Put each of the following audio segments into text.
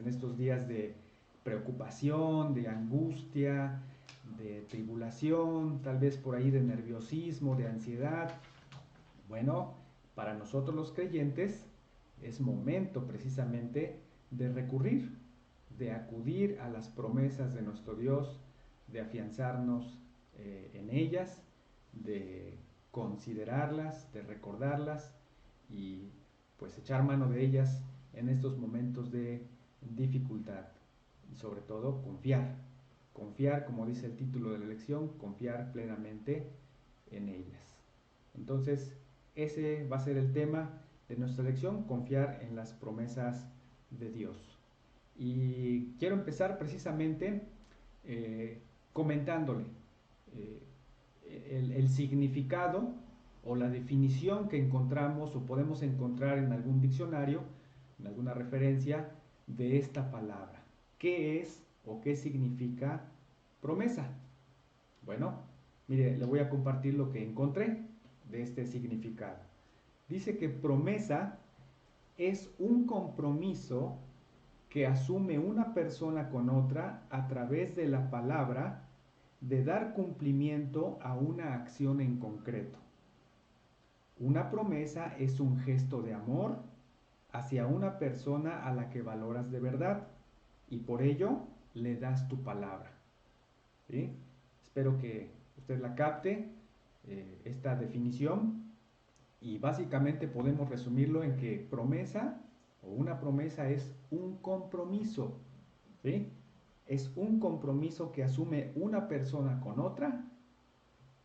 estos días de preocupación, de angustia, de tribulación, tal vez por ahí de nerviosismo, de ansiedad. Bueno, para nosotros los creyentes es momento precisamente de recurrir, de acudir a las promesas de nuestro Dios, de afianzarnos en ellas, de considerarlas, de recordarlas y pues echar mano de ellas en estos momentos de dificultad y sobre todo confiar como dice el título de la lección, confiar plenamente en ellas. Entonces, ese va a ser el tema de nuestra lección, confiar en las promesas de Dios. Y quiero empezar precisamente comentándole eh, el significado o la definición que encontramos o podemos encontrar en algún diccionario, en alguna referencia de esta palabra. ¿Qué es o qué significa promesa? Bueno, mire, le voy a compartir lo que encontré de este significado. Dice que promesa es un compromiso que asume una persona con otra a través de la palabra de dar cumplimiento a una acción en concreto. Una promesa es un gesto de amor hacia una persona a la que valoras de verdad y por ello le das tu palabra. ¿Sí? Espero que usted la capte, esta definición, y básicamente podemos resumirlo en que promesa o una promesa es un compromiso. ¿Sí? Es un compromiso que asume una persona con otra,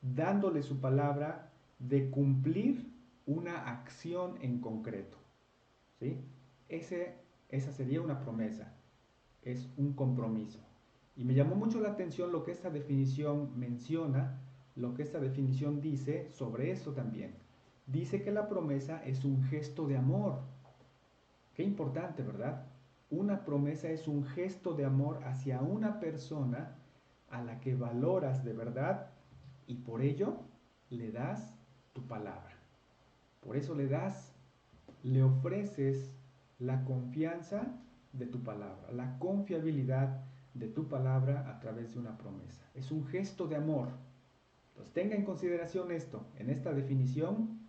dándole su palabra de cumplir una acción en concreto. ¿Sí? Esa sería una promesa, es un compromiso. Y me llamó mucho la atención lo que esta definición menciona, lo que esta definición dice sobre eso también. Dice que la promesa es un gesto de amor. Qué importante, ¿verdad? Una promesa es un gesto de amor hacia una persona a la que valoras de verdad y por ello le das tu palabra. Por eso le ofreces la confianza de tu palabra, la confiabilidad de tu palabra a través de una promesa. Es un gesto de amor. Entonces tenga en consideración esto, en esta definición,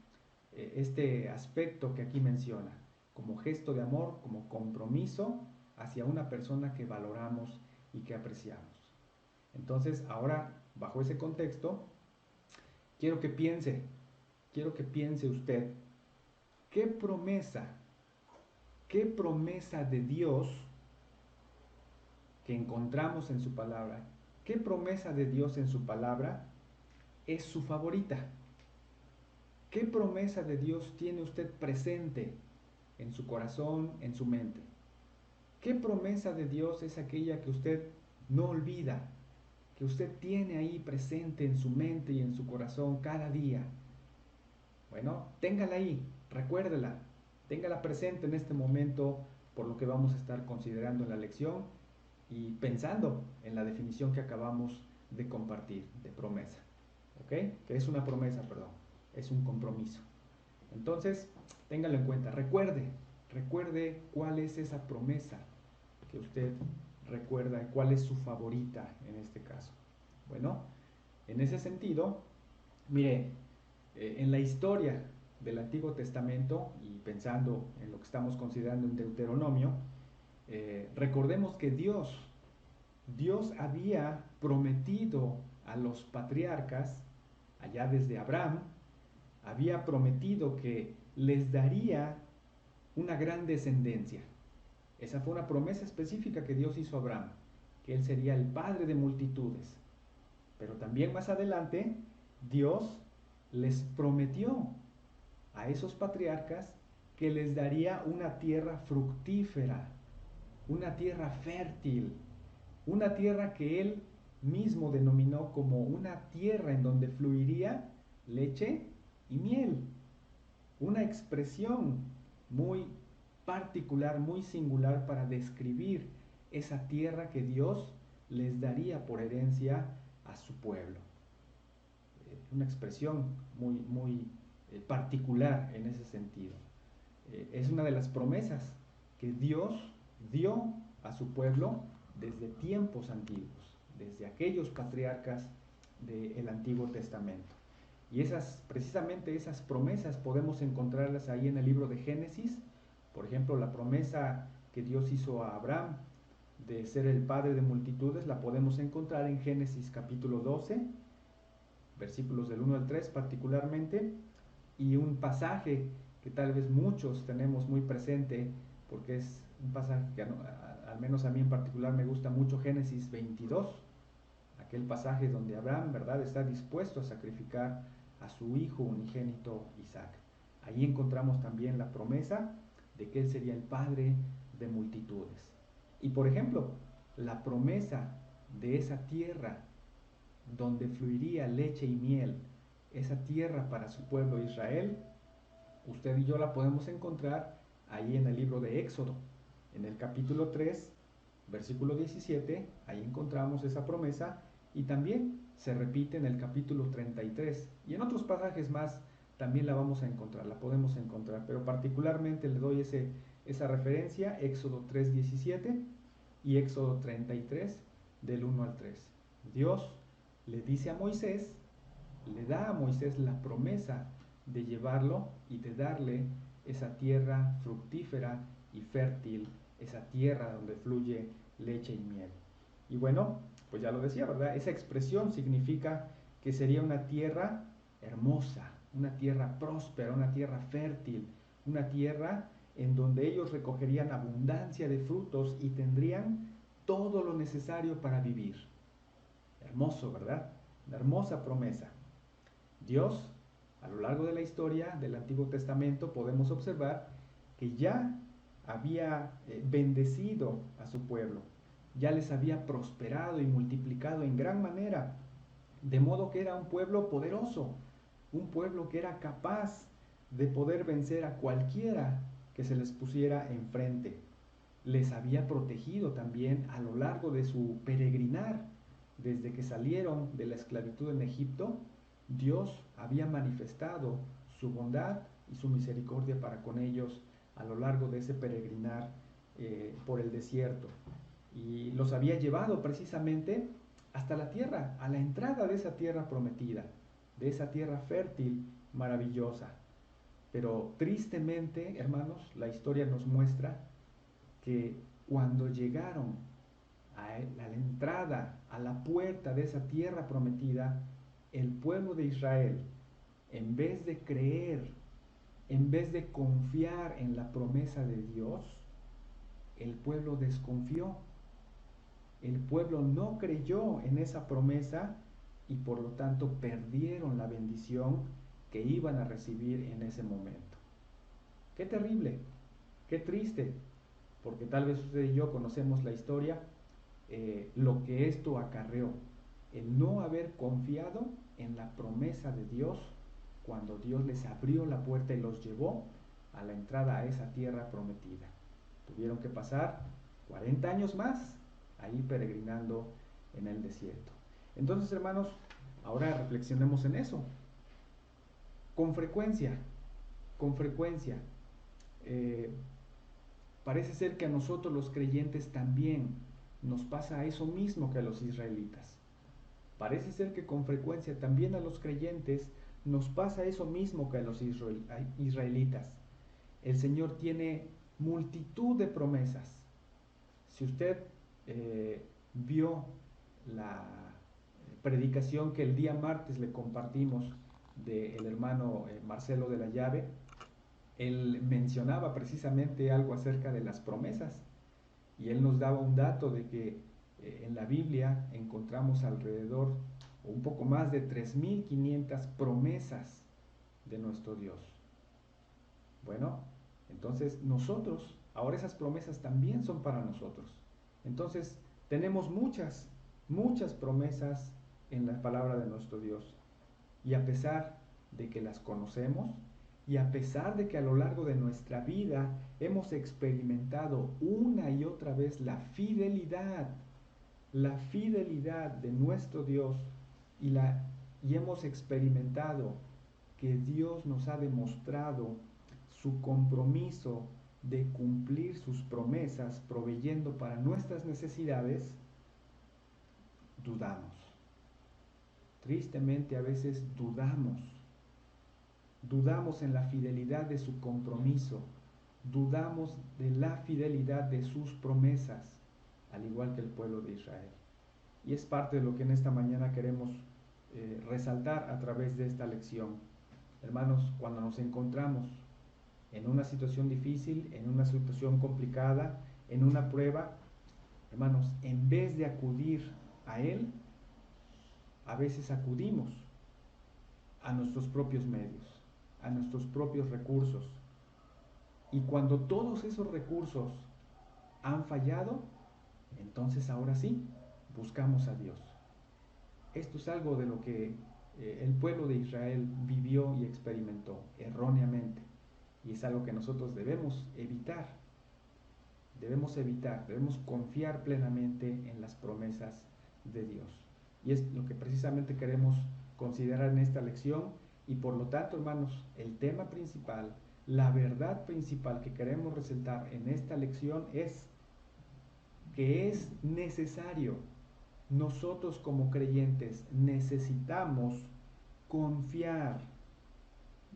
este aspecto que aquí menciona, como gesto de amor, como compromiso hacia una persona que valoramos y que apreciamos. Entonces, ahora, bajo ese contexto, quiero que piense usted, ¿qué promesa de Dios que encontramos en su palabra, qué promesa de Dios en su palabra es su favorita? ¿Qué promesa de Dios tiene usted presente en su corazón, en su mente? ¿Qué promesa de Dios es aquella que usted no olvida, que usted tiene ahí presente en su mente y en su corazón cada día? Bueno, téngala ahí, recuérdela, téngala presente en este momento por lo que vamos a estar considerando en la lección y pensando en la definición que acabamos de compartir de promesa. ¿Ok? Que es una promesa, perdón, es un compromiso. Entonces, téngalo en cuenta, recuerde cuál es esa promesa que usted recuerda y cuál es su favorita en este caso. Bueno, en ese sentido, mire, en la historia del Antiguo Testamento y pensando en lo que estamos considerando en Deuteronomio, recordemos que Dios había prometido a los patriarcas, allá desde Abraham, había prometido que les daría una gran descendencia. Esa fue una promesa específica que Dios hizo a Abraham, que él sería el padre de multitudes. Pero también más adelante, Dios les prometió a esos patriarcas que les daría una tierra fructífera, una tierra fértil, una tierra que él mismo denominó como una tierra en donde fluiría leche y miel. Una expresión muy particular, muy singular para describir esa tierra que Dios les daría por herencia a su pueblo. Una expresión muy particular en ese sentido. Es una de las promesas que Dios dio a su pueblo desde tiempos antiguos, desde aquellos patriarcas del Antiguo Testamento. Y precisamente esas promesas podemos encontrarlas ahí en el libro de Génesis. Por ejemplo, la promesa que Dios hizo a Abraham de ser el padre de multitudes la podemos encontrar en Génesis capítulo 12, versículos del 1 al 3 particularmente, y un pasaje que tal vez muchos tenemos muy presente, porque es un pasaje que al menos a mí en particular me gusta mucho, Génesis 22, aquel pasaje donde Abraham, ¿verdad?, está dispuesto a sacrificar a su hijo unigénito Isaac. Ahí encontramos también la promesa de que él sería el padre de multitudes. Y por ejemplo, la promesa de esa tierra donde fluiría leche y miel, esa tierra para su pueblo Israel, usted y yo la podemos encontrar ahí en el libro de Éxodo, en el capítulo 3, versículo 17, ahí encontramos esa promesa, y también se repite en el capítulo 33, y en otros pasajes más también la vamos a encontrar, la podemos encontrar, pero particularmente le doy esa referencia, Éxodo 3:17 y Éxodo 33, del 1 al 3. Dios le dice a Moisés, le da a Moisés la promesa de llevarlo y de darle esa tierra fructífera y fértil, esa tierra donde fluye leche y miel. Y bueno, pues ya lo decía, ¿verdad? Esa expresión significa que sería una tierra hermosa, una tierra próspera, una tierra fértil, una tierra en donde ellos recogerían abundancia de frutos y tendrían todo lo necesario para vivir. Hermoso, ¿verdad? Una hermosa promesa. Dios, a lo largo de la historia del Antiguo Testamento, podemos observar que ya había bendecido a su pueblo, ya les había prosperado y multiplicado en gran manera, de modo que era un pueblo poderoso, un pueblo que era capaz de poder vencer a cualquiera que se les pusiera enfrente. Les había protegido también a lo largo de su peregrinar, desde que salieron de la esclavitud en Egipto. Dios había manifestado su bondad y su misericordia para con ellos a lo largo de ese peregrinar por el desierto. Y los había llevado precisamente hasta la tierra, a la entrada de esa tierra prometida, de esa tierra fértil, maravillosa. Pero tristemente, hermanos, la historia nos muestra que cuando llegaron a la entrada, a la puerta de esa tierra prometida, el pueblo de Israel, en vez de creer, en vez de confiar en la promesa de Dios, el pueblo desconfió. El pueblo no creyó en esa promesa y por lo tanto perdieron la bendición que iban a recibir en ese momento. Qué terrible, qué triste, porque tal vez usted y yo conocemos la historia, lo que esto acarreó, el no haber confiado en la promesa de Dios cuando Dios les abrió la puerta y los llevó a la entrada a esa tierra prometida. Tuvieron que pasar 40 años más ahí peregrinando en el desierto. Entonces, hermanos, ahora reflexionemos en eso. Con frecuencia, parece ser que a nosotros los creyentes también nos pasa eso mismo que a los israelitas. Parece ser que con frecuencia también a los creyentes nos pasa eso mismo que a los israelitas. El Señor tiene multitud de promesas. Si usted vio la predicación que el día martes le compartimos del hermano Marcelo de la Llave, él mencionaba precisamente algo acerca de las promesas, y él nos daba un dato de que en la Biblia encontramos alrededor o un poco más de 3.500 promesas de nuestro Dios. Bueno, entonces nosotros, ahora esas promesas también son para nosotros. Entonces tenemos muchas promesas en la palabra de nuestro Dios. Y a pesar de que las conocemos, y a pesar de que a lo largo de nuestra vida hemos experimentado una y otra vez la fidelidad de nuestro Dios, y hemos experimentado que Dios nos ha demostrado su compromiso de cumplir sus promesas, proveyendo para nuestras necesidades, dudamos. Tristemente a veces dudamos en la fidelidad de su compromiso, dudamos de la fidelidad de sus promesas, al igual que el pueblo de Israel. Y es parte de lo que en esta mañana queremos resaltar a través de esta lección. Hermanos, cuando nos encontramos en una situación difícil, en una situación complicada, en una prueba, hermanos, en vez de acudir a Él, a veces acudimos a nuestros propios medios, a nuestros propios recursos. Y cuando todos esos recursos han fallado, entonces ahora sí, buscamos a Dios. Esto es algo de lo que el pueblo de Israel vivió y experimentó erróneamente. Y es algo que nosotros debemos evitar. Debemos confiar plenamente en las promesas de Dios. Y es lo que precisamente queremos considerar en esta lección. Y por lo tanto, hermanos, el tema principal, la verdad principal que queremos resaltar en esta lección es que es necesario, nosotros como creyentes necesitamos confiar,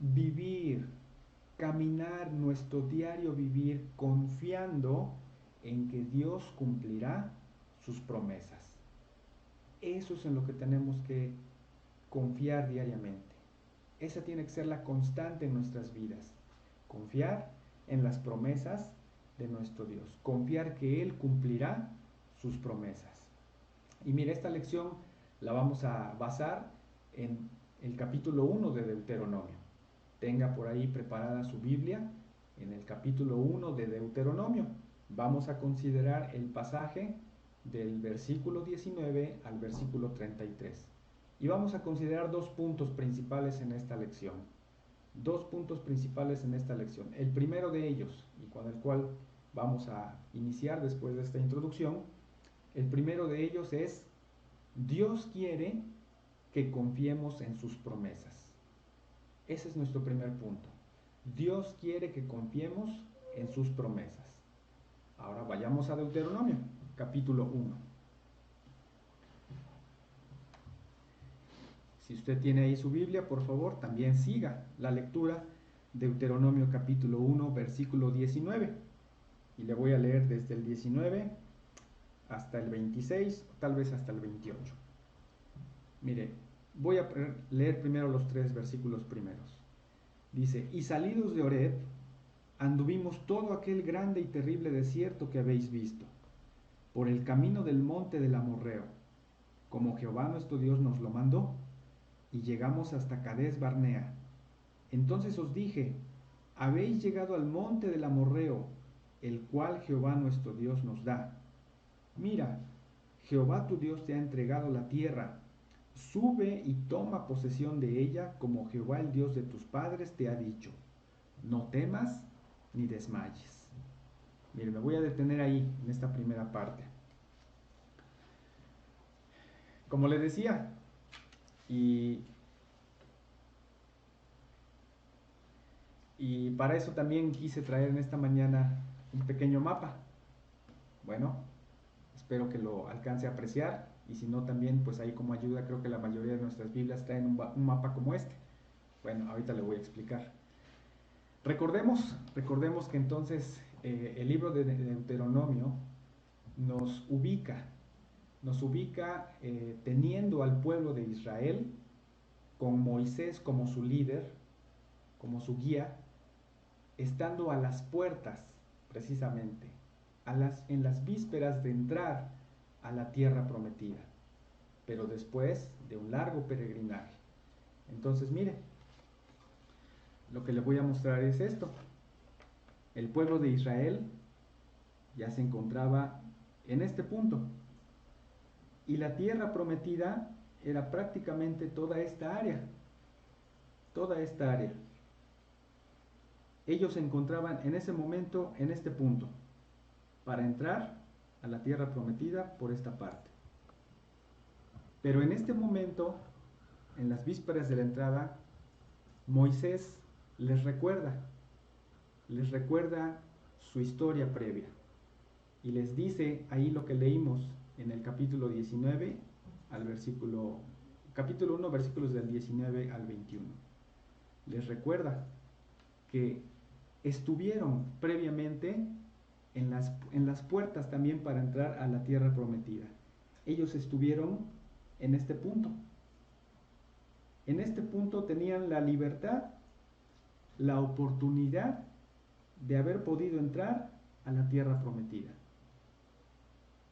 vivir, caminar nuestro diario vivir confiando en que Dios cumplirá sus promesas. Eso es en lo que tenemos que confiar diariamente. Esa tiene que ser la constante en nuestras vidas. Confiar en las promesas de nuestro Dios. Confiar que Él cumplirá sus promesas. Y mire, esta lección la vamos a basar en el capítulo 1 de Deuteronomio. Tenga por ahí preparada su Biblia en el capítulo 1 de Deuteronomio. Vamos a considerar el pasaje del versículo 19 al versículo 33. Y vamos a considerar dos puntos principales en esta lección. Dos puntos principales en esta lección. El primero de ellos, y con el cual vamos a iniciar después de esta introducción, el primero de ellos es: Dios quiere que confiemos en sus promesas. Ese es nuestro primer punto. Dios quiere que confiemos en sus promesas. Ahora vayamos a Deuteronomio, capítulo 1. Si usted tiene ahí su Biblia, por favor, también siga la lectura. Deuteronomio capítulo 1, versículo 19. Y le voy a leer desde el 19 hasta el 26, tal vez hasta el 28. Mire, voy a leer primero los tres versículos primeros. Dice: y salidos de Horeb, anduvimos todo aquel grande y terrible desierto que habéis visto, por el camino del monte del Amorreo, como Jehová nuestro Dios nos lo mandó, y llegamos hasta Cades Barnea. Entonces os dije: habéis llegado al monte del Amorreo, el cual Jehová nuestro Dios nos da. Mira, Jehová tu Dios te ha entregado la tierra. Sube y toma posesión de ella, como Jehová el Dios de tus padres te ha dicho. No temas ni desmayes. Mire, me voy a detener ahí en esta primera parte. Como le decía, y para eso también quise traer en esta mañana un pequeño mapa. Bueno, espero que lo alcance a apreciar, y si no también, pues ahí como ayuda, creo que la mayoría de nuestras Biblias traen un mapa como este. Bueno, ahorita le voy a explicar. Recordemos que entonces el libro de Deuteronomio nos ubica teniendo al pueblo de Israel con Moisés como su líder, como su guía, estando a las puertas, precisamente, en las vísperas de entrar a la tierra prometida, pero después de un largo peregrinaje. Entonces, mire, lo que le voy a mostrar es esto. El pueblo de Israel ya se encontraba en este punto, y la tierra prometida era prácticamente toda esta área. Ellos se encontraban en ese momento, en este punto, para entrar a la tierra prometida por esta parte. Pero en este momento, en las vísperas de la entrada, Moisés les recuerda su historia previa. Y les dice ahí lo que leímos en el capítulo 19 al capítulo 1, versículos del 19 al 21. Les recuerda que estuvieron previamente en las puertas también para entrar a la tierra prometida. Ellos estuvieron en este punto. En este punto tenían la libertad, la oportunidad de haber podido entrar a la tierra prometida.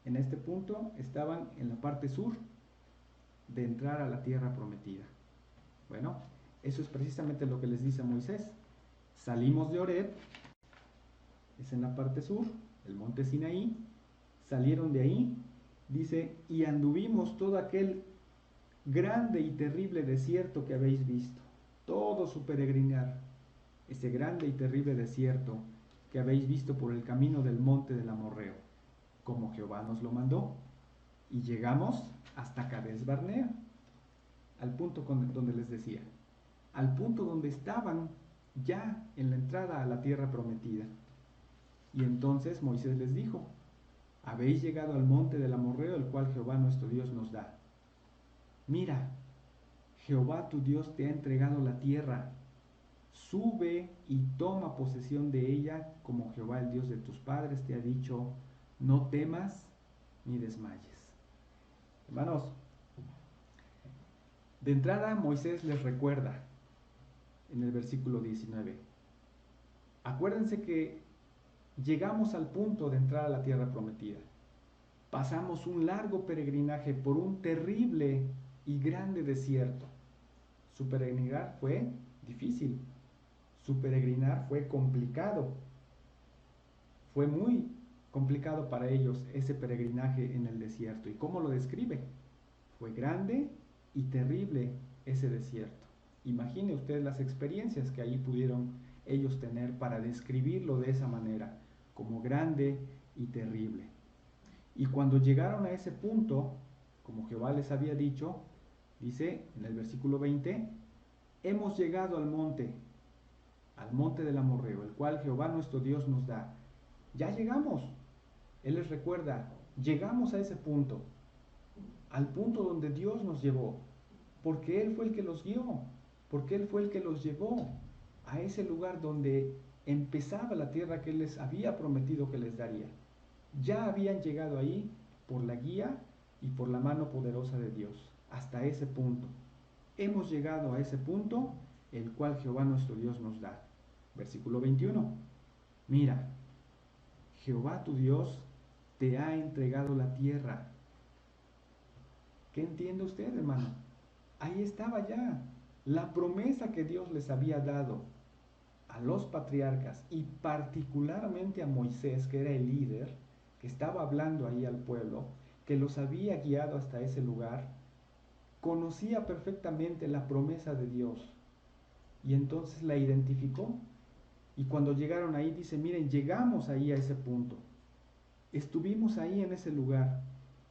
En este punto estaban en la parte sur de entrar a la tierra prometida. Bueno, eso es precisamente lo que les dice Moisés. Salimos de Horeb, es en la parte sur, el monte Sinaí, salieron de ahí, dice, y anduvimos todo aquel grande y terrible desierto que habéis visto, todo su peregrinar, ese grande y terrible desierto que habéis visto por el camino del monte del Amorreo, como Jehová nos lo mandó, y llegamos hasta Cades Barnea, al punto donde les decía, al punto donde estaban ya en la entrada a la tierra prometida. Y entonces Moisés les dijo, habéis llegado al monte del Amorreo, el cual Jehová nuestro Dios nos da. Mira, Jehová tu Dios te ha entregado la tierra. Sube y toma posesión de ella, como Jehová el Dios de tus padres te ha dicho, no temas ni desmayes. Hermanos, de entrada Moisés les recuerda en el versículo 19. Acuérdense que llegamos al punto de entrar a la tierra prometida. Pasamos un largo peregrinaje por un terrible y grande desierto. Su peregrinar fue difícil. Su peregrinar fue complicado. Fue muy complicado para ellos ese peregrinaje en el desierto. ¿Y cómo lo describe? Fue grande y terrible ese desierto. Imagine usted las experiencias que allí pudieron ellos tener para describirlo de esa manera, como grande y terrible. Y cuando llegaron a ese punto, como Jehová les había dicho, dice en el versículo 20, hemos llegado al monte del Amorreo, el cual Jehová nuestro Dios nos da. Ya llegamos. Él les recuerda, llegamos a ese punto, al punto donde Dios nos llevó, porque Él fue el que los guió, porque Él fue el que los llevó a ese lugar donde empezaba la tierra que Él les había prometido que les daría. Ya habían llegado ahí por la guía y por la mano poderosa de Dios, hasta ese punto. Hemos llegado a ese punto, el cual Jehová nuestro Dios nos da. Versículo 21. Mira, Jehová tu Dios te ha entregado la tierra. ¿Qué entiende usted, hermano? Ahí estaba ya la promesa que Dios les había dado a los patriarcas y particularmente a Moisés, que era el líder, que estaba hablando ahí al pueblo, que los había guiado hasta ese lugar, conocía perfectamente la promesa de Dios y entonces la identificó. Y cuando llegaron ahí, dice, miren, llegamos ahí a ese punto, estuvimos ahí en ese lugar,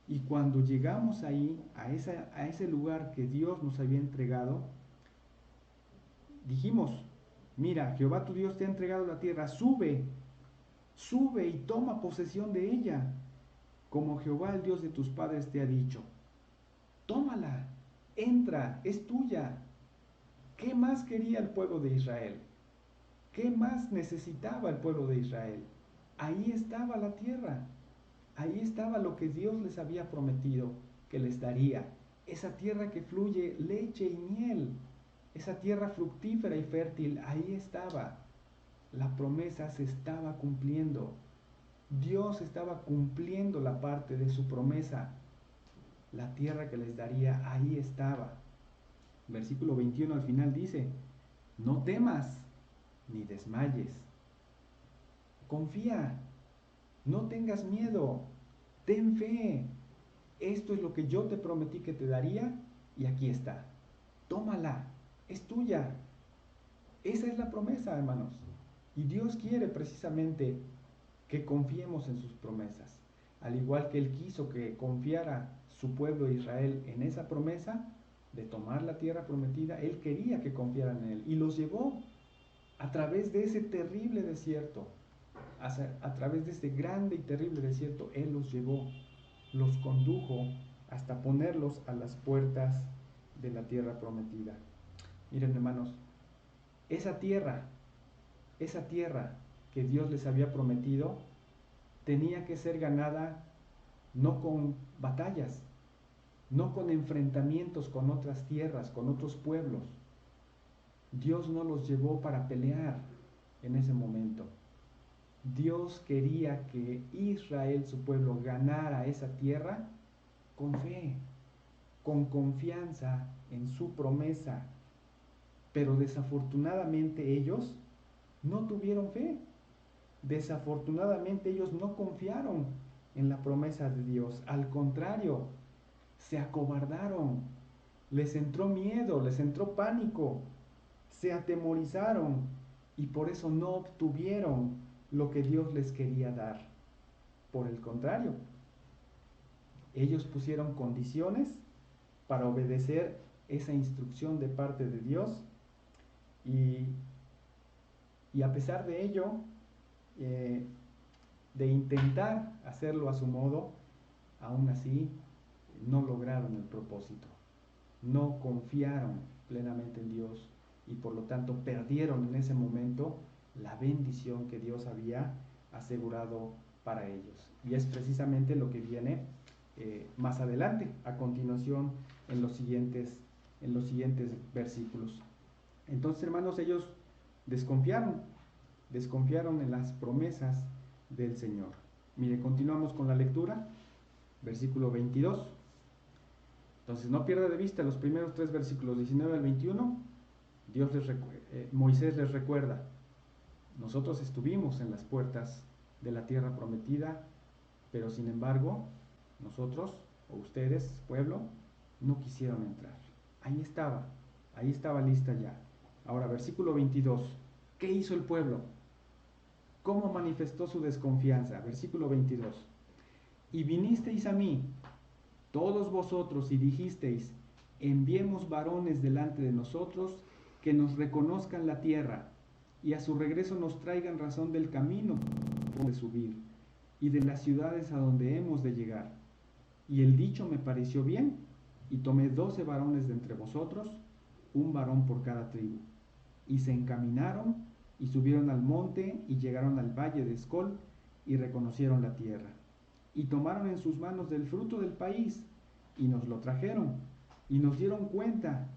y cuando llegamos ahí, a ese lugar que Dios nos había entregado, dijimos, mira, Jehová tu Dios te ha entregado la tierra, sube y toma posesión de ella, como Jehová el Dios de tus padres te ha dicho. Tómala, entra, es tuya. ¿Qué más quería el pueblo de Israel? ¿Qué más necesitaba el pueblo de Israel? Ahí estaba la tierra, ahí estaba lo que Dios les había prometido que les daría, esa tierra que fluye leche y miel, esa tierra fructífera y fértil, ahí estaba. La promesa se estaba cumpliendo. Dios estaba cumpliendo la parte de su promesa. La tierra que les daría, ahí estaba. Versículo 21 al final dice, no temas ni desmayes. Confía, no tengas miedo, ten fe. Esto es lo que yo te prometí que te daría y aquí está. Tómala, es tuya. Esa es la promesa, hermanos. Y Dios quiere precisamente que confiemos en sus promesas. Al igual que Él quiso que confiara su pueblo Israel en esa promesa de tomar la tierra prometida, Él quería que confiaran en Él y los llevó a través de ese terrible desierto a través de este grande y terrible desierto, Él los llevó, los condujo hasta ponerlos a las puertas de la tierra prometida. Miren, hermanos, esa tierra que Dios les había prometido, tenía que ser ganada no con batallas, no con enfrentamientos con otras tierras, con otros pueblos. Dios no los llevó para pelear en ese momento. Dios quería que Israel, su pueblo, ganara esa tierra con fe, con confianza en su promesa. Pero desafortunadamente ellos no tuvieron fe. Desafortunadamente ellos no confiaron en la promesa de Dios. Al contrario, se acobardaron, les entró miedo, les entró pánico, se atemorizaron y por eso no obtuvieron lo que Dios les quería dar. Por el contrario, ellos pusieron condiciones para obedecer esa instrucción de parte de Dios y a pesar de ello, de intentar hacerlo a su modo, aún así no lograron el propósito, no confiaron plenamente en Dios y por lo tanto perdieron en ese momento la bendición que Dios había asegurado para ellos. Y es precisamente lo que viene más adelante, a continuación en los siguientes versículos. Entonces, hermanos, ellos desconfiaron en las promesas del Señor. Mire, continuamos con la lectura, versículo 22. Entonces, no pierda de vista los primeros 3 versículos, 19 al 21. Moisés les recuerda, nosotros estuvimos en las puertas de la tierra prometida, pero sin embargo, nosotros, o ustedes, pueblo, no quisieron entrar. Ahí estaba lista ya. Ahora, versículo 22. ¿Qué hizo el pueblo? ¿Cómo manifestó su desconfianza? Versículo 22. Y vinisteis a mí, todos vosotros, y dijisteis, enviemos varones delante de nosotros, que nos reconozcan la tierra, y a su regreso nos traigan razón del camino de subir, y de las ciudades a donde hemos de llegar. Y el dicho me pareció bien, y tomé 12 varones de entre vosotros, un varón por cada tribu. Y se encaminaron, y subieron al monte, y llegaron al valle de Escol, y reconocieron la tierra. Y tomaron en sus manos del fruto del país, y nos lo trajeron, y nos dieron cuenta,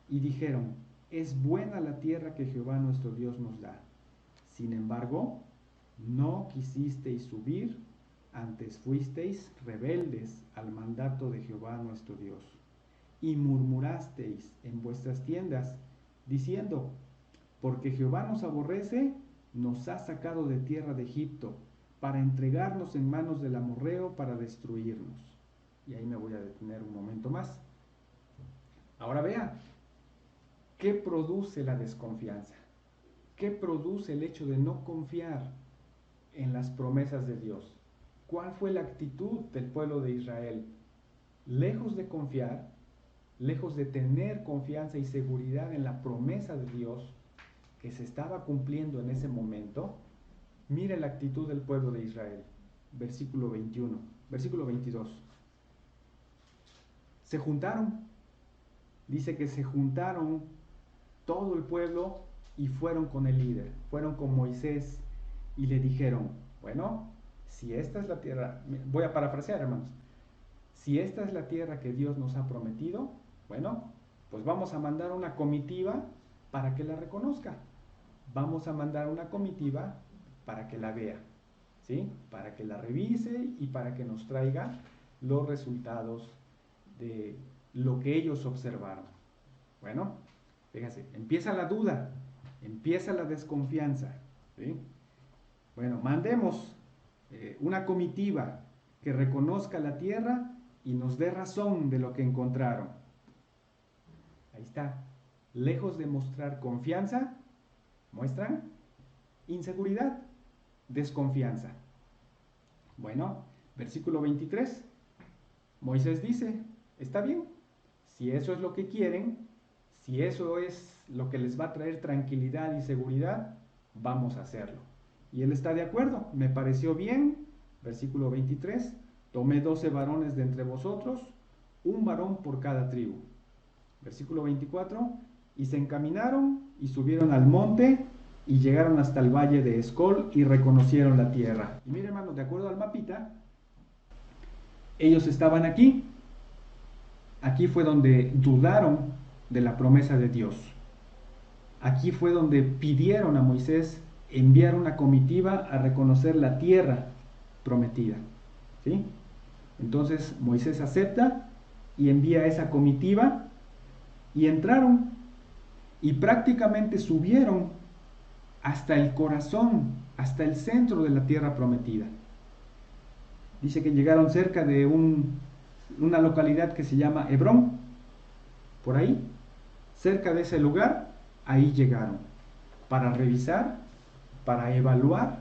y dijeron, es buena la tierra que Jehová nuestro Dios nos da. Sin embargo, no quisisteis subir, antes fuisteis rebeldes al mandato de Jehová nuestro Dios. Y murmurasteis en vuestras tiendas, diciendo, porque Jehová nos aborrece, nos ha sacado de tierra de Egipto, para entregarnos en manos del amorreo para destruirnos. Y ahí me voy a detener un momento más. Ahora vea, ¿qué produce la desconfianza? ¿Qué produce el hecho de no confiar en las promesas de Dios? ¿Cuál fue la actitud del pueblo de Israel? Lejos de confiar, lejos de tener confianza y seguridad en la promesa de Dios que se estaba cumpliendo en ese momento, mire la actitud del pueblo de Israel. Versículo 22. Se juntaron, dice que se juntaron todo el pueblo y fueron con el líder, fueron con Moisés y le dijeron, bueno, si esta es la tierra, voy a parafrasear, hermanos, si esta es la tierra que Dios nos ha prometido, bueno, pues vamos a mandar una comitiva para que la reconozca. Vamos a mandar una comitiva para que la vea, ¿sí? Para que la revise y para que nos traiga los resultados de lo que ellos observaron. Bueno, fíjense, empieza la duda, empieza la desconfianza, ¿sí? Bueno, mandemos una comitiva que reconozca la tierra y nos dé razón de lo que encontraron. Ahí está. Lejos de mostrar confianza, muestran inseguridad, desconfianza. Bueno, versículo 23. Moisés dice, está bien, si eso es lo que quieren, si eso es lo que les va a traer tranquilidad y seguridad, vamos a hacerlo. Y él está de acuerdo, me pareció bien, versículo 23, tomé 12 varones de entre vosotros, un varón por cada tribu. Versículo 24, y se encaminaron y subieron al monte y llegaron hasta el valle de Escol y reconocieron la tierra. Y mire, hermanos, de acuerdo al mapita, ellos estaban aquí. Aquí fue donde dudaron de la promesa de Dios. Aquí fue donde pidieron a Moisés enviar una comitiva a reconocer la tierra prometida. ¿Sí? Entonces Moisés acepta y envía esa comitiva y entraron y prácticamente subieron hasta el corazón, hasta el centro de la tierra prometida. Dice que llegaron cerca de una localidad que se llama Hebrón, por ahí, cerca de ese lugar, ahí llegaron, para revisar, para evaluar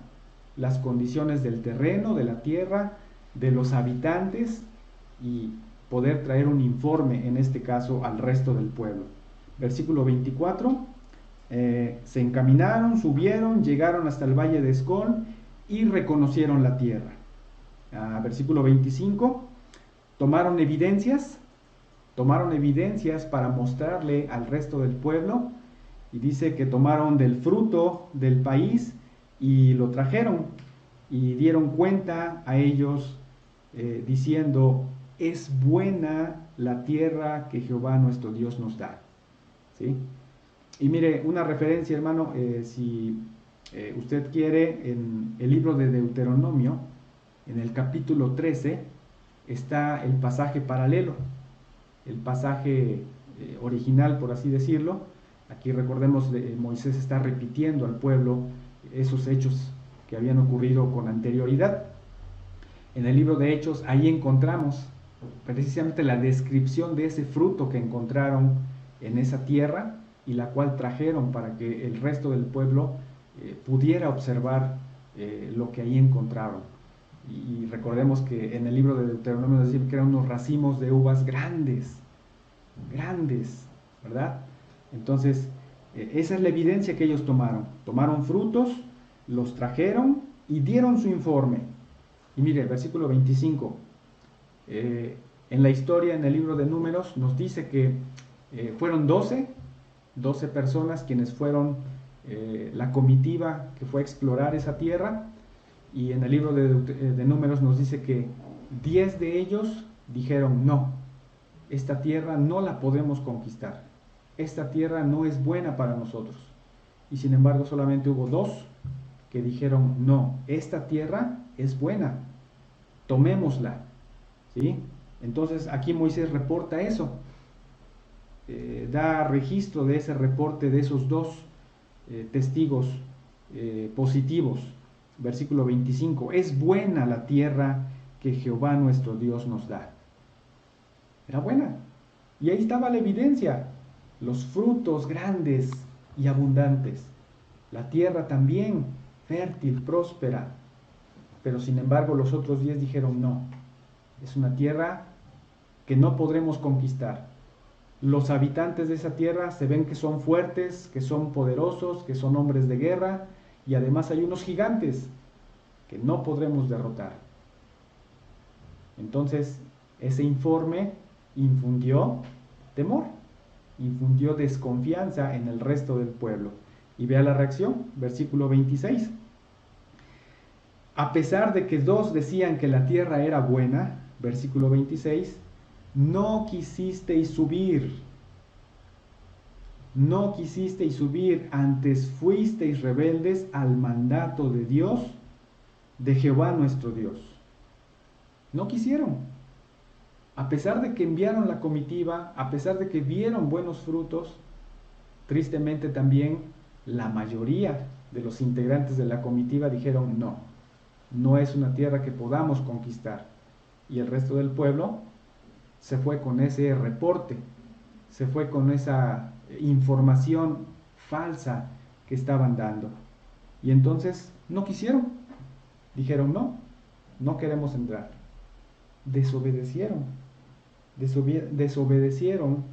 las condiciones del terreno, de la tierra, de los habitantes y poder traer un informe, en este caso, al resto del pueblo. Versículo 24, se encaminaron, subieron, llegaron hasta el valle de Escol y reconocieron la tierra. Versículo 25, tomaron evidencias para mostrarle al resto del pueblo, y dice que tomaron del fruto del país y lo trajeron y dieron cuenta a ellos diciendo, es buena la tierra que Jehová nuestro Dios nos da. ¿Sí? Y mire, una referencia, hermano, si usted quiere, en el libro de Deuteronomio, en el capítulo 13, está el pasaje paralelo, el pasaje original, por así decirlo. Aquí recordemos, Moisés está repitiendo al pueblo esos hechos que habían ocurrido con anterioridad. En el libro de Hechos, ahí encontramos precisamente la descripción de ese fruto que encontraron en esa tierra y la cual trajeron para que el resto del pueblo pudiera observar lo que ahí encontraron. Y recordemos que en el libro de Deuteronomio nos dice que eran unos racimos de uvas grandes, ¿verdad? Entonces, esa es la evidencia que ellos tomaron. Tomaron frutos, los trajeron y dieron su informe. Y mire, versículo 25. En la historia, en el libro de Números, nos dice que fueron 12 personas quienes fueron la comitiva que fue a explorar esa tierra. Y en el libro de Números nos dice que 10 de ellos dijeron, no, esta tierra no la podemos conquistar. Esta tierra no es buena para nosotros. Y sin embargo solamente hubo 2 que dijeron, no, esta tierra es buena, tomémosla. ¿Sí? Entonces aquí Moisés reporta eso, da registro de ese reporte de esos 2 testigos positivos. Versículo 25, es buena la tierra que Jehová nuestro Dios nos da. Era buena. Y ahí estaba la evidencia, los frutos grandes y abundantes. La tierra también fértil, próspera. Pero sin embargo los otros 10 dijeron no. Es una tierra que no podremos conquistar. Los habitantes de esa tierra se ven que son fuertes, que son poderosos, que son hombres de guerra, y además hay unos gigantes que no podremos derrotar. Entonces, ese informe infundió temor, infundió desconfianza en el resto del pueblo. Y vea la reacción, versículo 26. A pesar de que 2 decían que la tierra era buena, versículo 26, no quisisteis subir, antes fuisteis rebeldes al mandato de Dios, de Jehová nuestro Dios. No quisieron. A pesar de que enviaron la comitiva, a pesar de que vieron buenos frutos, tristemente también la mayoría de los integrantes de la comitiva dijeron no, no es una tierra que podamos conquistar. Y el resto del pueblo se fue con ese reporte, se fue con esa información falsa que estaban dando. Y entonces no quisieron, dijeron no, no queremos entrar. Desobedecieron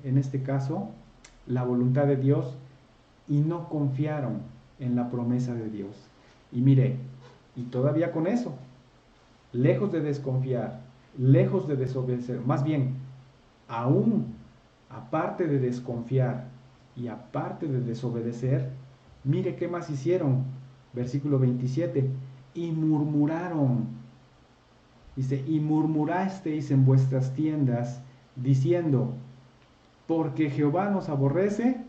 en este caso la voluntad de Dios y no confiaron en la promesa de Dios. Y mire, Y todavía con eso, lejos de desconfiar, lejos de desobedecer, más bien, aún aparte de desconfiar y aparte de desobedecer, mire qué más hicieron. Versículo 27, y murmuraron. Dice, y murmurasteis en vuestras tiendas, diciendo, porque Jehová nos aborrece,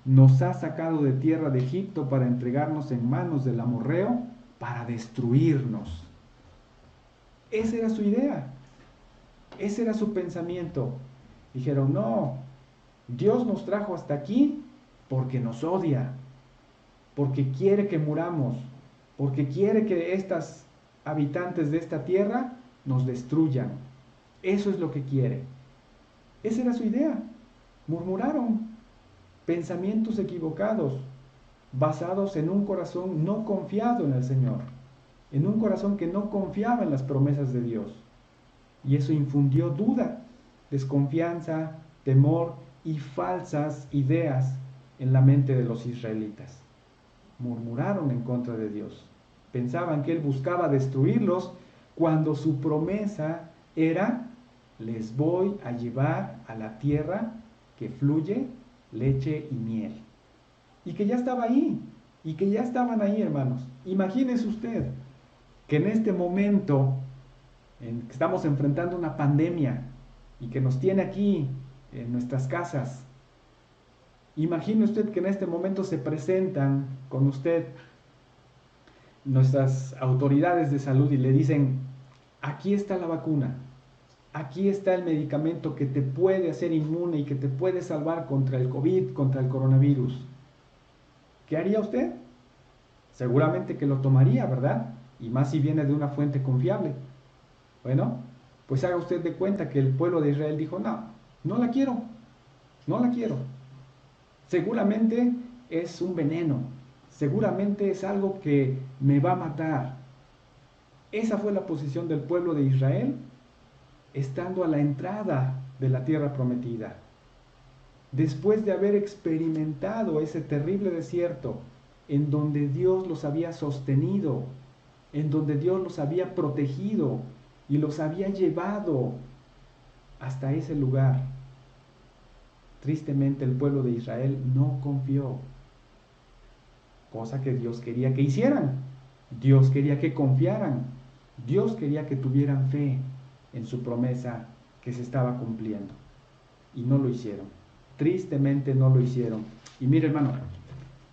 nos ha sacado de tierra de Egipto para entregarnos en manos del amorreo, para destruirnos. Esa era su idea, ese era su pensamiento. Dijeron, no, Dios nos trajo hasta aquí porque nos odia, porque quiere que muramos, porque quiere que estas habitantes de esta tierra nos destruyan. Eso es lo que quiere. Esa era su idea. Murmuraron pensamientos equivocados, basados en un corazón no confiado en el Señor, en un corazón que no confiaba en las promesas de Dios. Y eso infundió duda, desconfianza, temor y falsas ideas en la mente de los israelitas. Murmuraron en contra de Dios. Pensaban que Él buscaba destruirlos cuando su promesa era, les voy a llevar a la tierra que fluye leche y miel. Y que ya estaba ahí, y que ya estaban ahí, hermanos. Imagínese usted que en este momento que estamos enfrentando una pandemia y que nos tiene aquí en nuestras casas. Imagine usted que en este momento se presentan con usted nuestras autoridades de salud y le dicen, aquí está la vacuna, aquí está el medicamento que te puede hacer inmune y que te puede salvar contra el COVID, contra el coronavirus. ¿Qué haría usted? Seguramente que lo tomaría, ¿verdad? Y más si viene de una fuente confiable. Bueno, pues haga usted de cuenta que el pueblo de Israel dijo, no, no la quiero, no la quiero. Seguramente es un veneno, seguramente es algo que me va a matar. Esa fue la posición del pueblo de Israel estando a la entrada de la tierra prometida. Después de haber experimentado ese terrible desierto en donde Dios los había sostenido, en donde Dios los había protegido y los había llevado hasta ese lugar. Tristemente el pueblo de Israel no confió, cosa que Dios quería que hicieran. Dios quería que confiaran. Dios quería que tuvieran fe en su promesa que se estaba cumpliendo. Y no lo hicieron. Tristemente no lo hicieron. Y mire, hermano,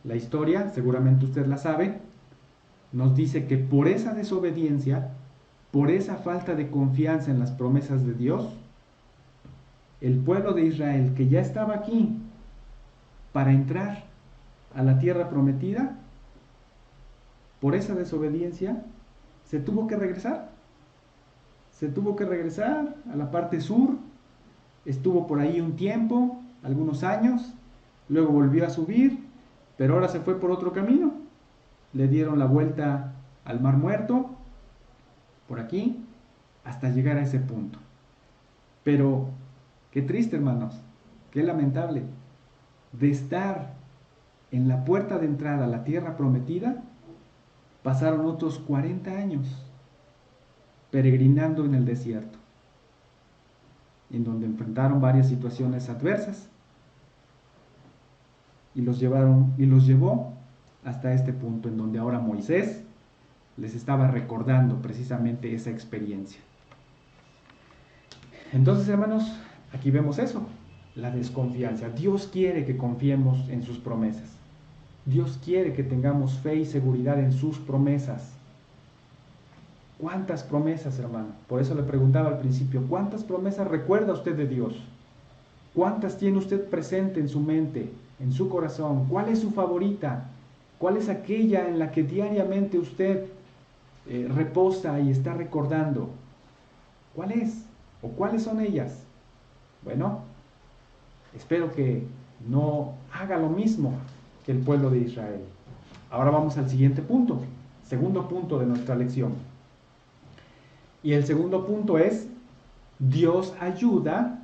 la historia, seguramente usted la sabe, nos dice que por esa desobediencia, por esa falta de confianza en las promesas de Dios, el pueblo de Israel, que ya estaba aquí para entrar a la tierra prometida, por esa desobediencia, se tuvo que regresar. Se tuvo que regresar a la parte sur, estuvo por ahí un tiempo, algunos años, luego volvió a subir, pero ahora se fue por otro camino. Le dieron la vuelta al Mar Muerto, por aquí, hasta llegar a ese punto. Pero qué triste, hermanos, qué lamentable. De estar en la puerta de entrada a la tierra prometida, pasaron otros 40 años peregrinando en el desierto, en donde enfrentaron varias situaciones adversas y los llevó hasta este punto en donde ahora Moisés les estaba recordando precisamente esa experiencia. Entonces, hermanos, aquí vemos eso, la desconfianza. Dios quiere que confiemos en sus promesas. Dios quiere que tengamos fe y seguridad en sus promesas. ¿Cuántas promesas, hermano? Por eso le preguntaba al principio, ¿cuántas promesas recuerda usted de Dios? ¿Cuántas tiene usted presente en su mente, en su corazón? ¿Cuál es su favorita? ¿Cuál es aquella en la que diariamente usted reposa y está recordando? ¿Cuál es? ¿O cuáles son ellas? Bueno, espero que no haga lo mismo que el pueblo de Israel. Ahora vamos al siguiente punto, segundo punto de nuestra lección. Y el segundo punto es, Dios ayuda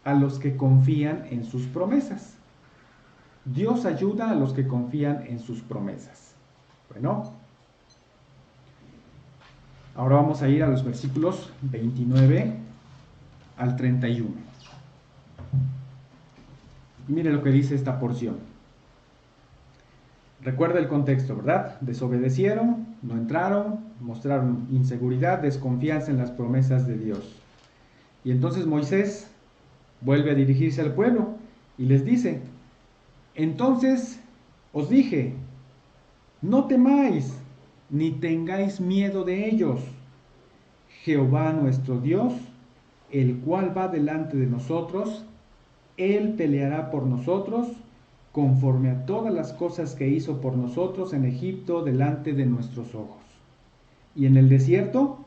a los que confían en sus promesas. Dios ayuda a los que confían en sus promesas. Bueno, Ahora vamos a ir a los versículos 29 al 31. Y mire lo que dice esta porción. Recuerda el contexto, ¿verdad? Desobedecieron, no entraron, mostraron inseguridad, desconfianza en las promesas de Dios. Y entonces Moisés vuelve a dirigirse al pueblo y les dice: entonces os dije, no temáis, ni tengáis miedo de ellos. Jehová nuestro Dios, el cual va delante de nosotros, Él peleará por nosotros, conforme a todas las cosas que hizo por nosotros en Egipto delante de nuestros ojos. Y en el desierto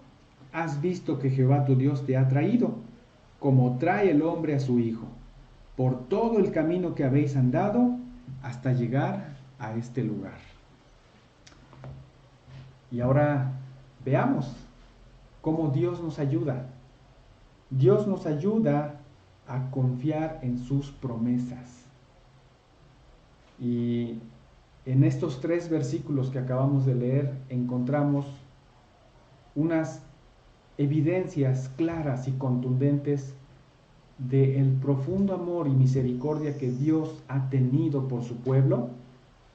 has visto que Jehová tu Dios te ha traído, como trae el hombre a su hijo, por todo el camino que habéis andado, hasta llegar a este lugar. Y ahora veamos cómo Dios nos ayuda. Dios nos ayuda a confiar en sus promesas. Y en estos 3 versículos que acabamos de leer encontramos unas evidencias claras y contundentes del profundo amor y misericordia que Dios ha tenido por su pueblo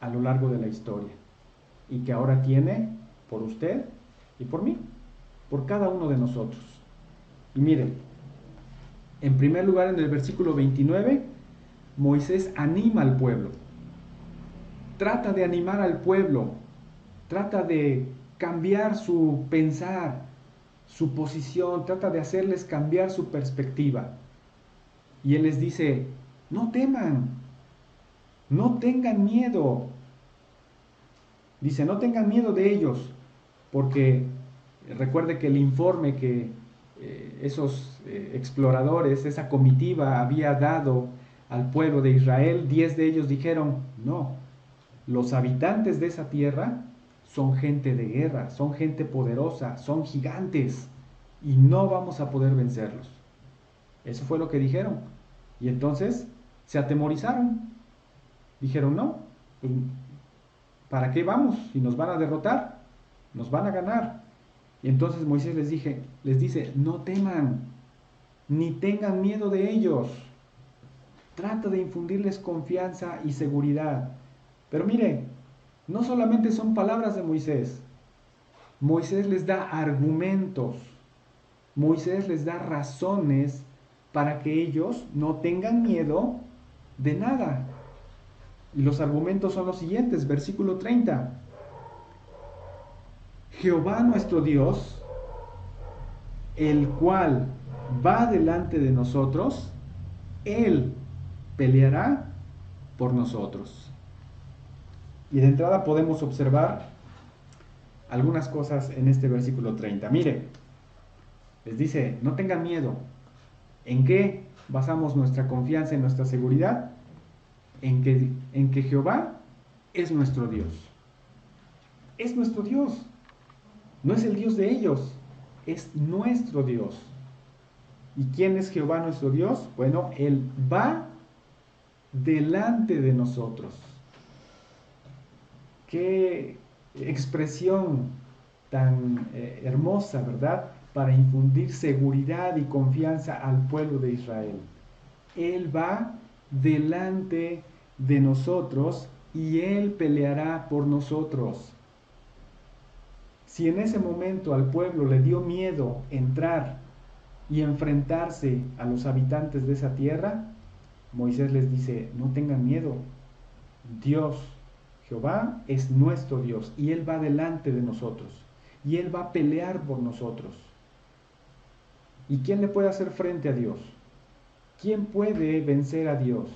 a lo largo de la historia y que ahora tiene por usted y por mí, por cada uno de nosotros. Y miren, en primer lugar, en el versículo 29, Moisés anima al pueblo. Trata de animar al pueblo, trata de cambiar su pensar, su posición, trata de hacerles cambiar su perspectiva. Y él les dice: no teman, no tengan miedo. Dice: no tengan miedo de ellos, porque recuerde que el informe que esos exploradores, esa comitiva había dado al pueblo de Israel, 10 de ellos dijeron: no, los habitantes de esa tierra son gente de guerra, son gente poderosa, son gigantes y no vamos a poder vencerlos. Eso fue lo que dijeron. Y entonces se atemorizaron. Dijeron: no, pues, ¿para qué vamos? Si nos van a derrotar, nos van a ganar. Y entonces Moisés les dice: no teman, ni tengan miedo de ellos. Trata de infundirles confianza y seguridad. Pero mire, no solamente son palabras de Moisés. Moisés les da argumentos. Moisés les da razones para que ellos no tengan miedo de nada. Y los argumentos son los siguientes, versículo 30. Jehová nuestro Dios, el cual va delante de nosotros, Él peleará por nosotros. Y de entrada podemos observar algunas cosas en este versículo 30. Mire, les dice: no tengan miedo. ¿En qué basamos nuestra confianza y nuestra seguridad? En que Jehová es nuestro Dios. Es nuestro Dios. No es el Dios de ellos, es nuestro Dios. ¿Y quién es Jehová nuestro Dios? Bueno, Él va delante de nosotros. Qué expresión tan hermosa, ¿verdad? Para infundir seguridad y confianza al pueblo de Israel. Él va delante de nosotros y Él peleará por nosotros. Si en ese momento al pueblo le dio miedo entrar y enfrentarse a los habitantes de esa tierra, Moisés les dice: no tengan miedo. Dios, Jehová, es nuestro Dios y Él va delante de nosotros y Él va a pelear por nosotros. ¿Y quién le puede hacer frente a Dios? ¿Quién puede vencer a Dios?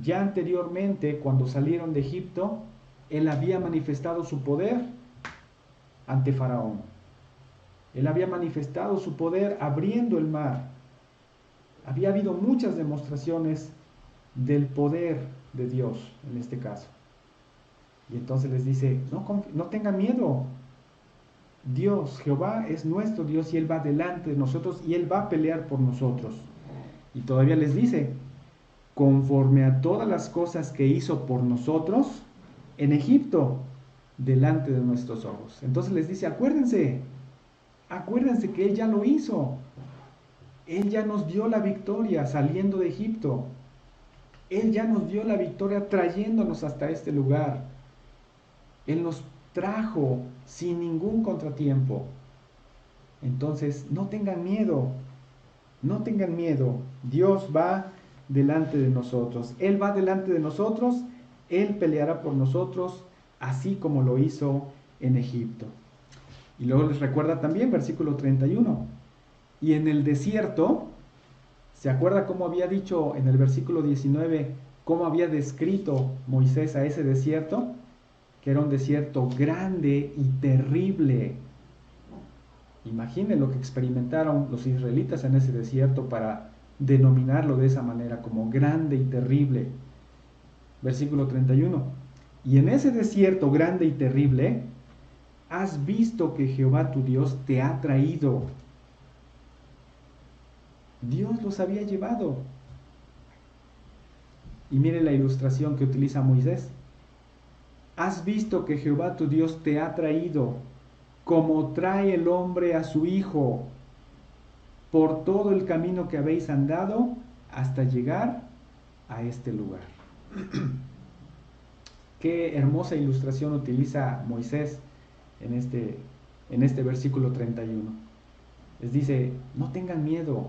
Ya anteriormente, cuando salieron de Egipto, Él había manifestado su poder ante Faraón. Él había manifestado su poder abriendo el mar. Había habido muchas demostraciones del poder de Dios en este caso. Y entonces les dice: no tengan miedo. Dios, Jehová, es nuestro Dios y Él va delante de nosotros y Él va a pelear por nosotros. Y todavía les dice: conforme a todas las cosas que hizo por nosotros en Egipto, delante de nuestros ojos. Entonces les dice: acuérdense, Acuérdense que Él ya lo hizo. Él ya nos dio la victoria saliendo de Egipto. Él ya nos dio la victoria trayéndonos hasta este lugar. Él nos trajo sin ningún contratiempo. Entonces, no tengan miedo, no tengan miedo. Dios va delante de nosotros. Él va delante de nosotros, Él peleará por nosotros, así como lo hizo en Egipto. Y luego les recuerda también, versículo 31. Y en el desierto, ¿se acuerda cómo había dicho en el versículo 19, cómo había descrito Moisés a ese desierto? Que era un desierto grande y terrible. Imaginen lo que experimentaron los israelitas en ese desierto para denominarlo de esa manera, como grande y terrible. Versículo 31. Y en ese desierto grande y terrible, has visto que Jehová tu Dios te ha traído. Dios los había llevado. Y mire la ilustración que utiliza Moisés. Has visto que Jehová tu Dios te ha traído, como trae el hombre a su hijo, por todo el camino que habéis andado hasta llegar a este lugar. Qué hermosa ilustración utiliza Moisés en este versículo 31. Les dice, no tengan miedo,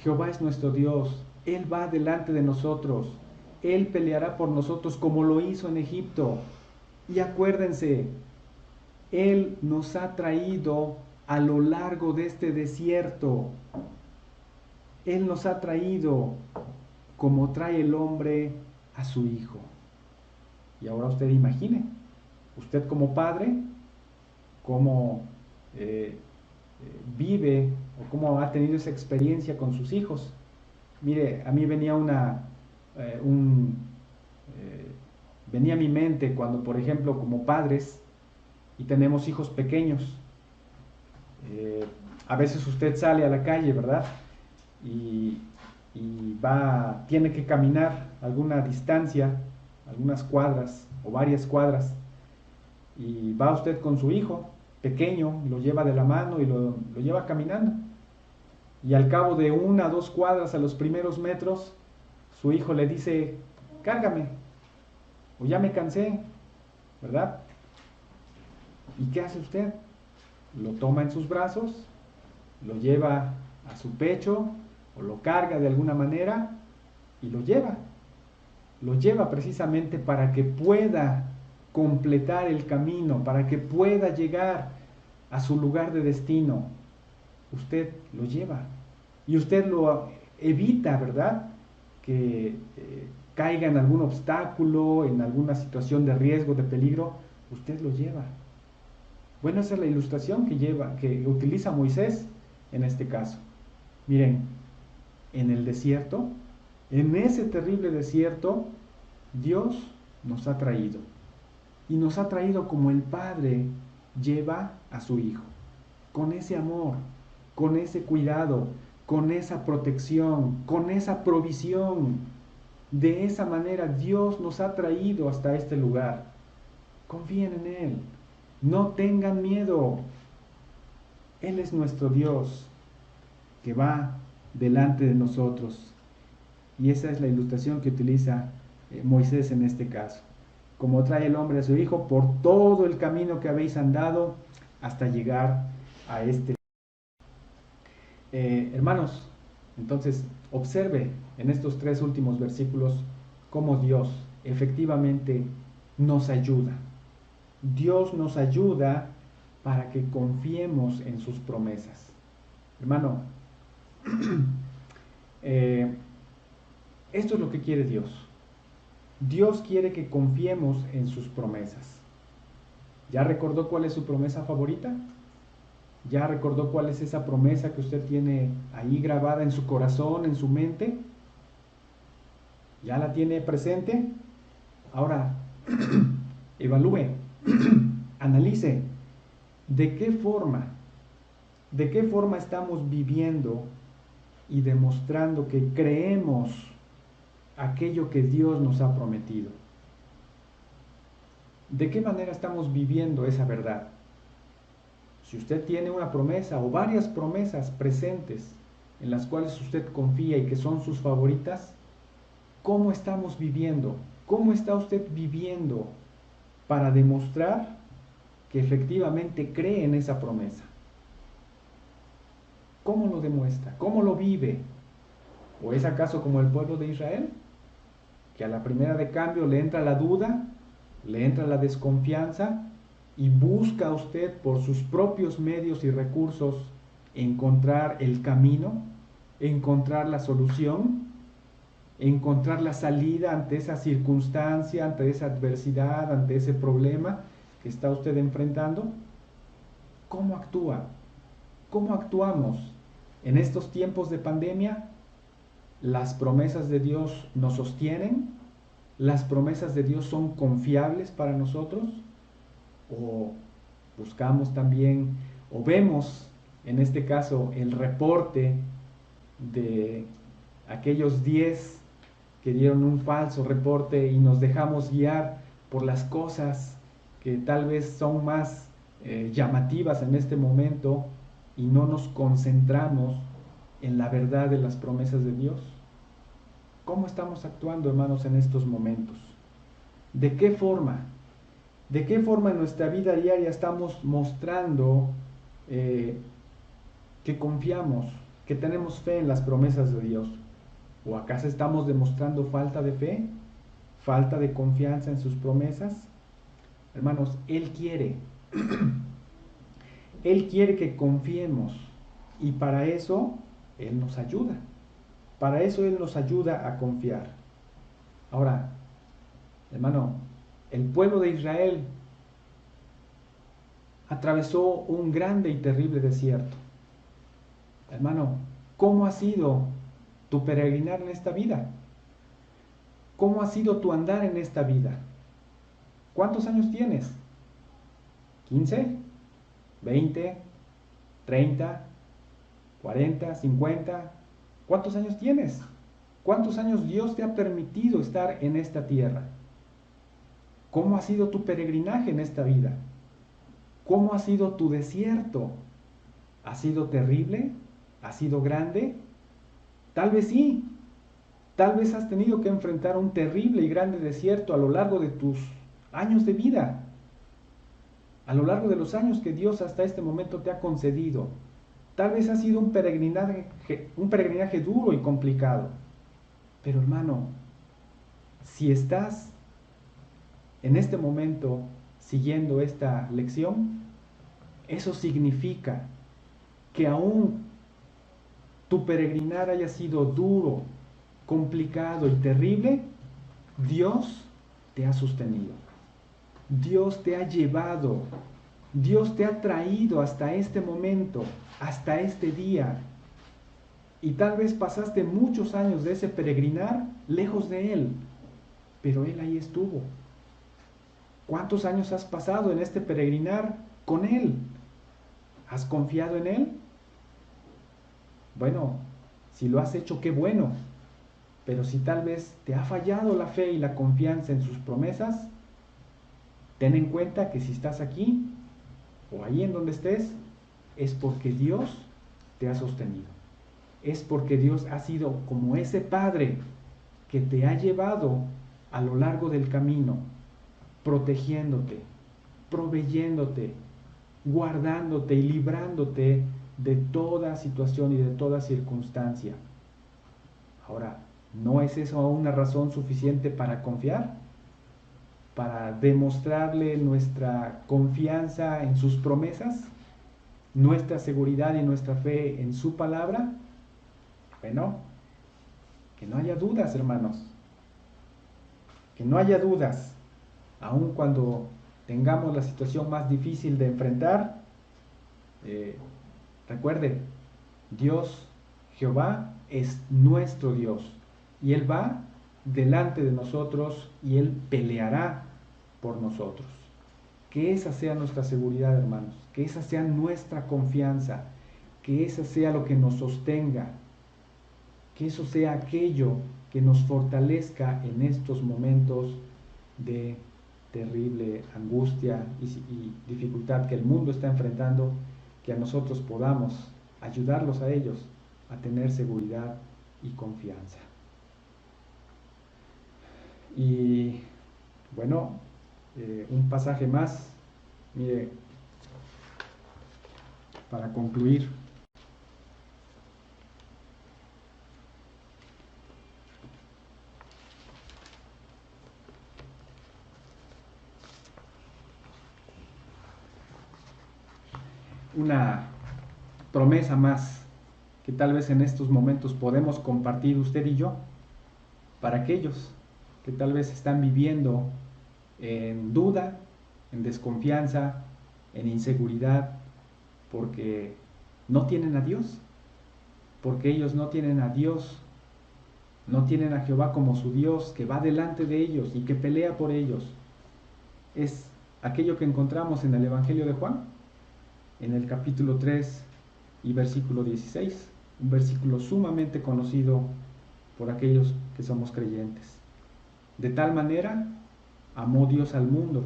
Jehová es nuestro Dios, Él va delante de nosotros, Él peleará por nosotros como lo hizo en Egipto. Y acuérdense, Él nos ha traído a lo largo de este desierto. Él nos ha traído como trae el hombre a su hijo. Y ahora usted imagine, usted como padre, cómo vive o cómo ha tenido esa experiencia con sus hijos. Mire, a mí venía venía a mi mente cuando, por ejemplo, como padres y tenemos hijos pequeños, a veces usted sale a la calle, ¿verdad? Y, tiene que caminar alguna distancia, algunas cuadras o varias cuadras, y va usted con su hijo pequeño, lo lleva de la mano y lo lleva caminando. Y al cabo de 1 o 2 cuadras, a los primeros metros, su hijo le dice, cárgame, o ya me cansé, ¿verdad? ¿Y qué hace usted? Lo toma en sus brazos, lo lleva a su pecho, o lo carga de alguna manera, y lo lleva. Lo lleva precisamente para que pueda completar el camino, para que pueda llegar a su lugar de destino. Usted lo lleva. Y usted lo evita, ¿verdad? Que caiga en algún obstáculo, en alguna situación de riesgo, de peligro. Usted lo lleva. Bueno, esa es la ilustración que utiliza Moisés en este caso. Miren, en el desierto, en ese terrible desierto, Dios nos ha traído. Y nos ha traído como el Padre lleva a su Hijo. Con ese amor, con ese cuidado, con esa protección, con esa provisión. De esa manera Dios nos ha traído hasta este lugar. Confíen en Él. No tengan miedo. Él es nuestro Dios que va delante de nosotros. Y esa es la ilustración que utiliza Moisés en este caso. Como trae el hombre a su hijo por todo el camino que habéis andado hasta llegar a este. Hermanos, entonces observe en estos 3 últimos versículos cómo Dios efectivamente nos ayuda. Dios nos ayuda para que confiemos en sus promesas. Hermano, esto es lo que quiere Dios. Dios quiere que confiemos en sus promesas. ¿Ya recordó cuál es su promesa favorita? ¿Ya recordó cuál es esa promesa que usted tiene ahí grabada en su corazón, en su mente? ¿Ya la tiene presente? Ahora, evalúe, analice de qué forma estamos viviendo y demostrando que creemos aquello que Dios nos ha prometido. ¿De qué manera estamos viviendo esa verdad? Si usted tiene una promesa o varias promesas presentes en las cuales usted confía y que son sus favoritas, ¿cómo estamos viviendo? ¿Cómo está usted viviendo para demostrar que efectivamente cree en esa promesa? ¿Cómo lo demuestra? ¿Cómo lo vive? ¿O es acaso como el pueblo de Israel, que a la primera de cambio le entra la duda, le entra la desconfianza y busca usted por sus propios medios y recursos encontrar el camino, encontrar la solución, encontrar la salida ante esa circunstancia, ante esa adversidad, ante ese problema que está usted enfrentando? ¿Cómo actúa? ¿Cómo actuamos en estos tiempos de pandemia? ¿Las promesas de Dios nos sostienen? ¿Las promesas de Dios son confiables para nosotros? ¿O buscamos también, o vemos en este caso el reporte de aquellos 10 que dieron un falso reporte y nos dejamos guiar por las cosas que tal vez son más llamativas en este momento y no nos concentramos en la verdad de las promesas de Dios? ¿Cómo estamos actuando, hermanos, en estos momentos? ¿De qué forma? ¿De qué forma en nuestra vida diaria estamos mostrando que confiamos, que tenemos fe en las promesas de Dios? ¿O acaso estamos demostrando falta de fe, falta de confianza en sus promesas? Hermanos, Él quiere que confiemos y para eso Él nos ayuda. Para eso Él nos ayuda a confiar. Ahora, hermano, el pueblo de Israel atravesó un grande y terrible desierto. Hermano, ¿cómo ha sido tu peregrinar en esta vida? ¿Cómo ha sido tu andar en esta vida? ¿Cuántos años tienes? ¿15? ¿20? ¿30? ¿40? ¿50? ¿Cuántos años tienes? ¿Cuántos años Dios te ha permitido estar en esta tierra? ¿Cómo ha sido tu peregrinaje en esta vida? ¿Cómo ha sido tu desierto? ¿Ha sido terrible? ¿Ha sido grande? Tal vez sí. Tal vez has tenido que enfrentar un terrible y grande desierto a lo largo de tus años de vida, a lo largo de los años que Dios hasta este momento te ha concedido. Tal vez ha sido un peregrinaje duro y complicado. Pero hermano, si estás en este momento siguiendo esta lección, eso significa que aún tu peregrinar haya sido duro, complicado y terrible, Dios te ha sostenido. Dios te ha llevado. Dios te ha traído hasta este momento, hasta este día. Y tal vez pasaste muchos años de ese peregrinar lejos de Él, pero Él ahí estuvo. ¿Cuántos años has pasado en este peregrinar con Él? ¿Has confiado en Él? Bueno, si lo has hecho, qué bueno. Pero si tal vez te ha fallado la fe y la confianza en sus promesas, ten en cuenta que si estás aquí o ahí en donde estés, es porque Dios te ha sostenido. Es porque Dios ha sido como ese Padre que te ha llevado a lo largo del camino, protegiéndote, proveyéndote, guardándote y librándote de toda situación y de toda circunstancia. Ahora, ¿no es eso una razón suficiente para confiar? Para demostrarle nuestra confianza en sus promesas, nuestra seguridad y nuestra fe en su palabra. Bueno, que no haya dudas, hermanos, que no haya dudas, aun cuando tengamos la situación más difícil de enfrentar. Recuerde, Dios, Jehová, es nuestro Dios y Él va delante de nosotros y Él peleará por nosotros. Que esa sea nuestra seguridad, hermanos, que esa sea nuestra confianza, que esa sea lo que nos sostenga, que eso sea aquello que nos fortalezca en estos momentos de terrible angustia y dificultad que el mundo está enfrentando que a nosotros podamos ayudarlos a ellos a tener seguridad y confianza. Y bueno, un pasaje más, mire, para concluir. Una promesa más que tal vez en estos momentos podemos compartir usted y yo, para aquellos que tal vez están viviendo en duda, en desconfianza, en inseguridad, porque no tienen a Dios, porque ellos no tienen a Dios, no tienen a Jehová como su Dios, que va delante de ellos y que pelea por ellos. Es aquello que encontramos en el Evangelio de Juan, en el capítulo 3 y versículo 16, un versículo sumamente conocido por aquellos que somos creyentes. De tal manera amó Dios al mundo,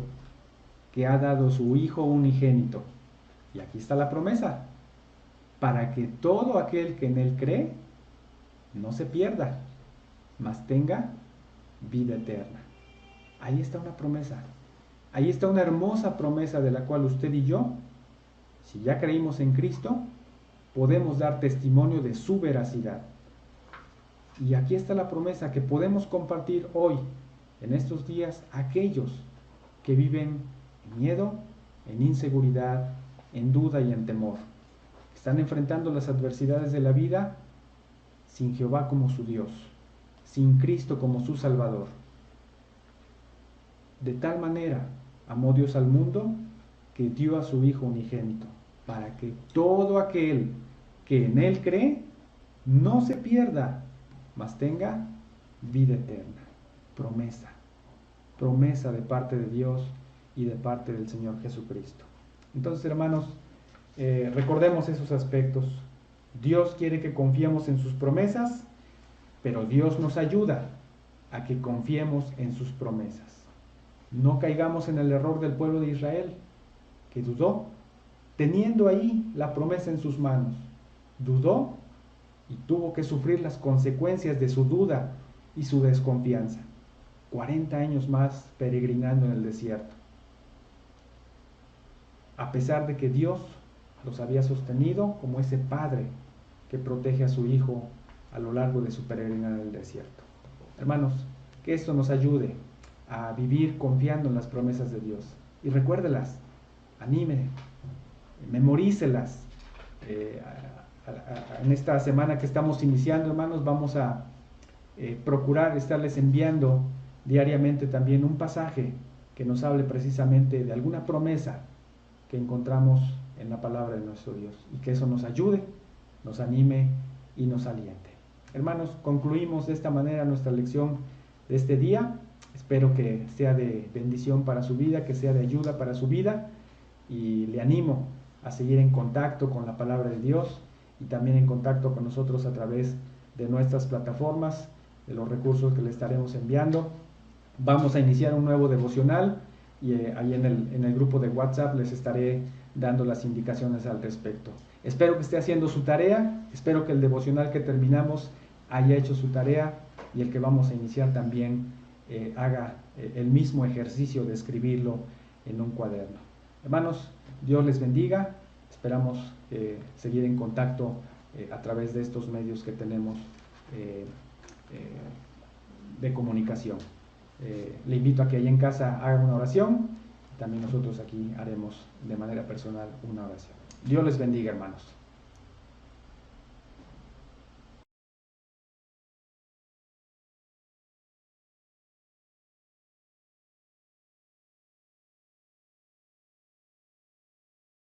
que ha dado su Hijo unigénito. Y aquí está la promesa, para que todo aquel que en Él cree no se pierda, mas tenga vida eterna. Ahí está una promesa, ahí está una hermosa promesa de la cual usted y yo, si ya creímos en Cristo, podemos dar testimonio de su veracidad. Y aquí está la promesa que podemos compartir hoy, en estos días, a aquellos que viven en miedo, en inseguridad, en duda y en temor. Están enfrentando las adversidades de la vida sin Jehová como su Dios, sin Cristo como su Salvador. De tal manera amó Dios al mundo que dio a su Hijo unigénito, para que todo aquel que en Él cree no se pierda, mas tenga vida eterna. Promesa, promesa de parte de Dios y de parte del Señor Jesucristo. Entonces, hermanos, recordemos esos aspectos. Dios quiere que confiemos en sus promesas, pero Dios nos ayuda a que confiemos en sus promesas. No caigamos en el error del pueblo de Israel, que dudó, teniendo ahí la promesa en sus manos. Dudó y tuvo que sufrir las consecuencias de su duda y su desconfianza. 40 años más peregrinando en el desierto. A pesar de que Dios los había sostenido como ese padre que protege a su hijo a lo largo de su peregrinada en el desierto. Hermanos, que esto nos ayude a vivir confiando en las promesas de Dios. Y recuérdelas, anime, memorícelas. En esta semana que estamos iniciando, hermanos, vamos a procurar estarles enviando diariamente también un pasaje que nos hable precisamente de alguna promesa que encontramos en la palabra de nuestro Dios, y que eso nos ayude, nos anime y nos aliente. Hermanos, concluimos de esta manera nuestra lección de este día. Espero que sea de bendición para su vida, que sea de ayuda para su vida, y le animo a seguir en contacto con la palabra de Dios y también en contacto con nosotros a través de nuestras plataformas, de los recursos que le estaremos enviando. Vamos a iniciar un nuevo devocional y ahí en el grupo de WhatsApp les estaré dando las indicaciones al respecto. Espero que esté haciendo su tarea, espero que el devocional que terminamos haya hecho su tarea, y el que vamos a iniciar también haga el mismo ejercicio de escribirlo en un cuaderno. Hermanos, Dios les bendiga. Esperamos seguir en contacto a través de estos medios que tenemos de comunicación. Le invito a que allá en casa haga una oración. También nosotros aquí haremos de manera personal una oración. Dios les bendiga, hermanos.